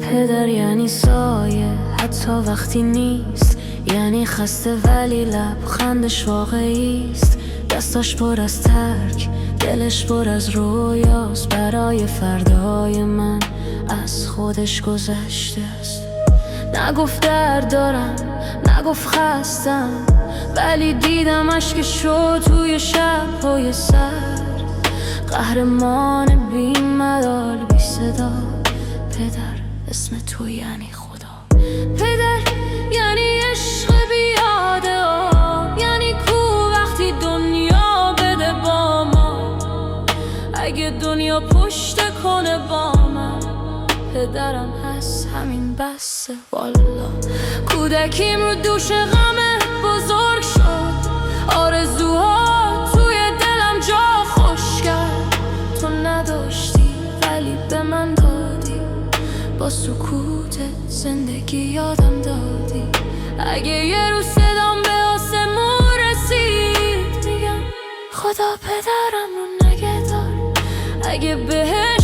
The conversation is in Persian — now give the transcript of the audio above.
پدر یعنی سایه حتی وقتی نیست، یعنی خسته ولی لبخندش واقعیست. دستاش پر از ترک، دلش پر از رویاست، برای فردای من از خودش گذشته است. نگفت درد دارم، نگفت خستم، ولی دیدم اشکشو توی شب‌های سر. قهرمان بی ملال بی صدا، پدر اسم تو یعنی خدا. پدر یعنی عشق بیاده، یعنی کو وقتی دنیا بده با ما، اگه دنیا پشت کنه با من. پدرم هست همین بسه والا. کودکیم رو دوش غمه بزرگ شد، آرزوها توی دلم جا خوش کرد. تو نداشتی ولی به من دادی، با سکوت زندگی یادم دادی. اگه یه روز صدام به آسمون رسید، میگم خدا پدرم رو نگه دار. اگه بهش